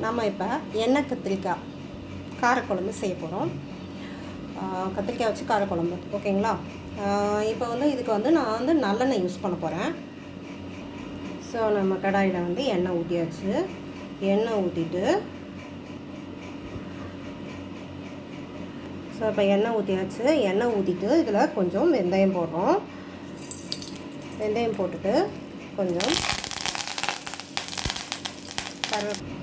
நம்ம இப்போ எண்ணெய் கத்திரிக்காய் காரக்குழம்பு செய்ய போகிறோம். கத்திரிக்காய் வச்சு காரக்குழம்பு, ஓகேங்களா? இப்போ வந்து இதுக்கு வந்து நான் நல்லெண்ணெய் யூஸ் பண்ண போகிறேன். ஸோ நம்ம கடாயில் வந்து எண்ணெய் ஊற்றியாச்சு. எண்ணெய் ஊற்றிட்டு இப்போ எண்ணெய் ஊற்றியாச்சு. எண்ணெய் ஊற்றிட்டு இதில் கொஞ்சம் வெந்தயம் போடுறோம். வெந்தயம் போட்டுட்டு கொஞ்சம்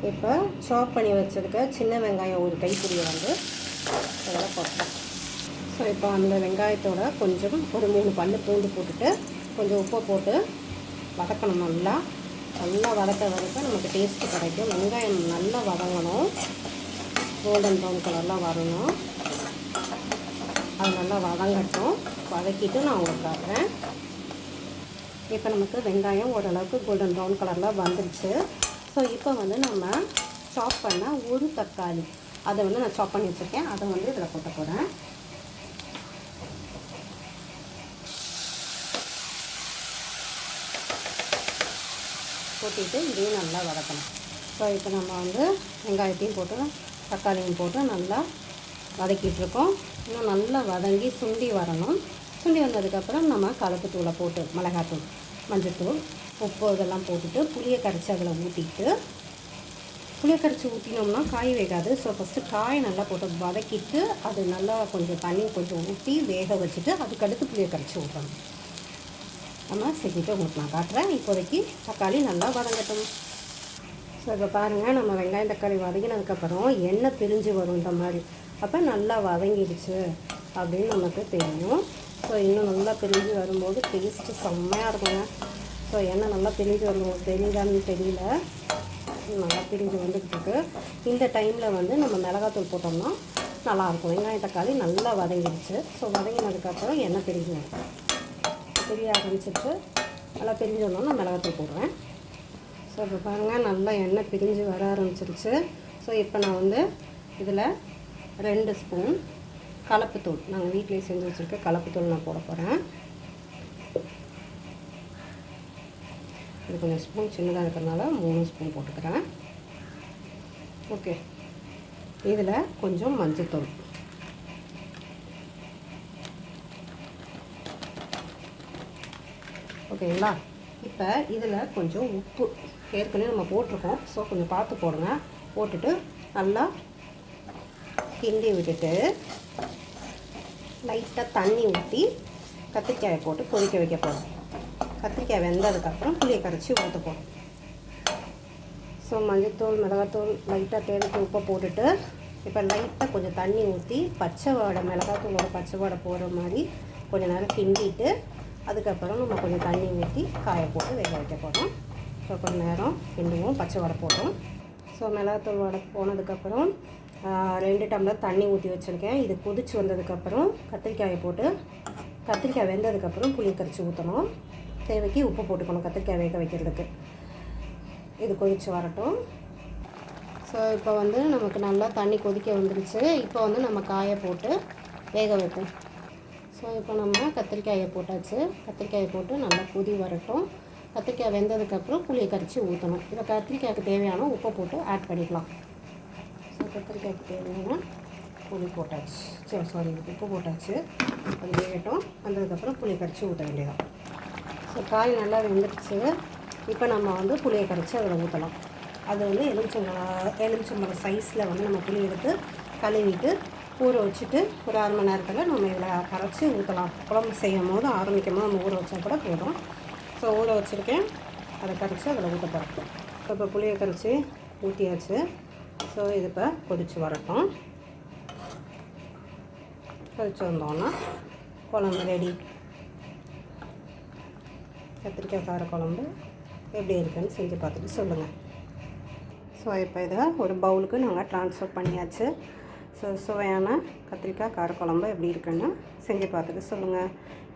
இப்போ சாப் பண்ணி வச்சுருக்க சின்ன வெங்காயம் ஒரு கைப்பிடியை வந்து அதில் போட்டோம். ஸோ இப்போ அந்த வெங்காயத்தோட கொஞ்சம் ஒரு 3 பல்லு பூண்டு போட்டுட்டு கொஞ்சம் உப்பு போட்டு வதக்கணும். நல்லா வதக்க நமக்கு டேஸ்ட்டு கிடைக்கும். வெங்காயம் நல்லா வதங்கணும், கோல்டன் ப்ரௌன் கலர்லாம் வரணும். அது நல்லா வதங்கட்டும். வதக்கிட்டு நான் உங்களுக்கு காட்டுறேன். இப்போ நமக்கு வெங்காயம் ஓரளவுக்கு கோல்டன் ப்ரௌன் கலரில் வந்துருச்சு. ஸோ இப்போ வந்து நம்ம சாப் பண்ண ஒரு தக்காளி அதை வந்து நான் சாப் பண்ணி வச்சுருக்கேன். அதை வந்து இதில் போட்ட போகிறேன். போட்டிட்டு இதையும் நல்லா வதக்கணும். ஸோ இப்போ நம்ம வந்து வெங்காயத்தையும் போட்டு தக்காளியும் போட்டு நல்லா வதக்கிட்டுருக்கோம். இன்னும் நல்லா வதங்கி சுண்டி வரணும். சுண்டி வந்ததுக்கப்புறம் நம்ம கலப்புத்தூளை போட்டு மிளகாத்தூள், மஞ்சள்தூள், உப்பு இதெல்லாம் போட்டுட்டு புளியை கரைச்சி அதில் ஊற்றிட்டு, புளியை கரைச்சி ஊற்றினோம்னா காய் வேகாது. ஸோ ஃபஸ்ட்டு காயை நல்லா போட்டு வதக்கிட்டு அது நல்லா கொஞ்சம் தண்ணி கொஞ்சம் ஊற்றி வேக வச்சுட்டு அதுக்கடுத்து புளியை கரைச்சி ஊற்றணும். நம்ம செஞ்சுட்டு உங்களுக்கு நான் காட்டுறேன். இப்போதைக்கு தக்காளி நல்லா வதங்கட்டும். ஸோ இப்போ பாருங்கள், நம்ம வெங்காயம் தக்காளி வதங்கினதுக்கப்புறம் எண்ணெய் பிரிஞ்சு வரும் இந்த மாதிரி. அப்போ நல்லா வதங்கிடுச்சு அப்படின்னு நமக்கு தெரியும். ஸோ இன்னும் நல்லா பிரிஞ்சு வரும்போது டேஸ்ட்டு செம்மையாக இருக்குங்க. ஸோ எண்ணெய் நல்லா பிரிஞ்சு வரும்போது தெரியுதான்னு தெரியல, நல்லா பிரிஞ்சு வந்துக்கிட்டு இந்த டைமில் வந்து நம்ம மிளகாத்தூள் போட்டோம்னா நல்லாயிருக்கும். வெங்காயம் தக்காளி நல்லா வதங்கிடுச்சு. ஸோ வதங்கினதுக்கப்புறம் எண்ணெய் பிரிஞ்சு வரும். தெரிய ஆரம்பிச்சிட்டு நல்லா பிரிஞ்சு வந்தோம்னா மிளகாத்தூள் போடுவேன். ஸோ இப்போ பாருங்கள், நல்லா எண்ணெய் பிரிஞ்சு வர ஆரம்பிச்சிருச்சு. ஸோ இப்போ நான் வந்து இதில் 2 ஸ்பூன் கலப்புத்தூள், நாங்கள் வீட்டிலேயே செஞ்சு வச்சுருக்க கலப்புத்தூள் நான் போட போகிறேன். இது கொஞ்சம் ஸ்பூன் சின்னதாக இருக்கிறதுனால 3 ஸ்பூன் போட்டுக்கிறேன். ஓகே, இதில் கொஞ்சம் மஞ்சள்தூள், ஓகேங்களா? இப்போ இதில் கொஞ்சம் உப்பு ஏற்கனவே நம்ம போட்டிருக்கோம். ஸோ கொஞ்சம் பார்த்து போடுங்க. போட்டுட்டு நல்லா கிண்டி விட்டுட்டு லைட்டாக தண்ணி ஊற்றி கத்திரிக்காயை போட்டு கொதிக்க வைக்க போகிறோம். கத்திரிக்காய் வெந்ததுக்கப்புறம் புளியை கரைச்சி ஊற்ற போகிறோம். ஸோ மஞ்சள்தூள், மிளகாத்தூள், லைட்டாக தேவைக்கு உப்பை போட்டுட்டு இப்போ லைட்டாக கொஞ்சம் தண்ணி ஊற்றி பச்சை வாடை, மிளகாத்தூளோட பச்சை வாடை போகிற மாதிரி கொஞ்சம் நேரம் கிண்டிட்டு அதுக்கப்புறம் நம்ம கொஞ்சம் தண்ணி ஊற்றி காயை போட்டு வேக வைக்க போகிறோம். ஸோ கொஞ்சம் நேரம் கிண்டுவோம், பச்சை வாடை போட்டோம். ஸோ மிளகாத்தூள் வாடை போனதுக்கப்புறம் 2 டம்ளர் தண்ணி ஊற்றி வச்சுருக்கேன். இது கொதிச்சு வந்ததுக்கப்புறம் கத்திரிக்காயை போட்டு, கத்திரிக்காய் வெந்ததுக்கப்புறம் புளி கரைச்சி ஊற்றணும். தேவைக்கு உப்பு போட்டுக்கணும் கத்திரிக்காய் வேக வைக்கிறதுக்கு. இது கொதித்து வரட்டும். ஸோ இப்போ வந்து நமக்கு நல்லா தண்ணி கொதிக்க வந்துருச்சு. இப்போ வந்து நம்ம காயை போட்டு வேக வைப்போம். ஸோ இப்போ நம்ம கத்திரிக்காயை போட்டாச்சு. கத்திரிக்காயை போட்டு நல்லா கொதி வரட்டும். கத்திரிக்காய் வெந்ததுக்கப்புறம் புளியை கரைச்சி ஊற்றணும். இப்போ கத்திரிக்காய்க்கு தேவையான உப்பை போட்டு ஆட் பண்ணிக்கலாம். ஸோ கத்திரிக்காய்க்கு தேவையான புளி போட்டாச்சு, உப்பு போட்டாச்சு. அது வேகட்டும். வந்ததுக்கப்புறம் புளியை கரைச்சி ஊற்ற வேண்டியதான். ஸோ காய் நல்லா வெந்துடுச்சு. இப்போ நம்ம வந்து புளியை கரைச்சி அதில் ஊற்றலாம். அது வந்து எலுமிச்சம்பழம் சைஸில் வந்து நம்ம புளி எடுத்து கழுவிட்டு ஊற வச்சுட்டு ஒரு 1/2 மணி நேரத்தில் நம்ம இதில் கரைச்சி ஊற்றலாம். குழம்பு செய்யும் போது ஆரம்பிக்கும் போது நம்ம ஊற வச்சா கூட போதும். ஸோ ஊற வச்சுருக்கேன், அதை கரைச்சி அதில் ஊற்ற போகிறோம். இப்போ புளியை கரைச்சி ஊற்றியாச்சு. ஸோ இது இப்போ கொதித்து வரட்டும். கொதித்து வந்தோன்னா குழம்பு ரெடி. கத்திரிக்காய் கார குழம்பு எப்படி இருக்குன்னு செஞ்சு பார்த்துட்டு சொல்லுங்கள். ஸோ இப்போ இதை ஒரு பவுலுக்கு நாங்கள் ட்ரான்ஸ்ஃபர் பண்ணியாச்சு. ஸோ சுவையான கத்திரிக்காய் காரக்குழம்பு எப்படி இருக்குன்னு செஞ்சு பார்த்துட்டு சொல்லுங்கள்.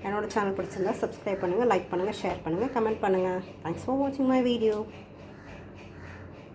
என்னோடய சேனல் பிடிச்சிருந்தா சப்ஸ்கிரைப் பண்ணுங்கள், லைக் பண்ணுங்கள், ஷேர் பண்ணுங்கள், கமெண்ட் பண்ணுங்கள். தேங்க்ஸ் ஃபார் வாட்சிங் மை வீடியோ.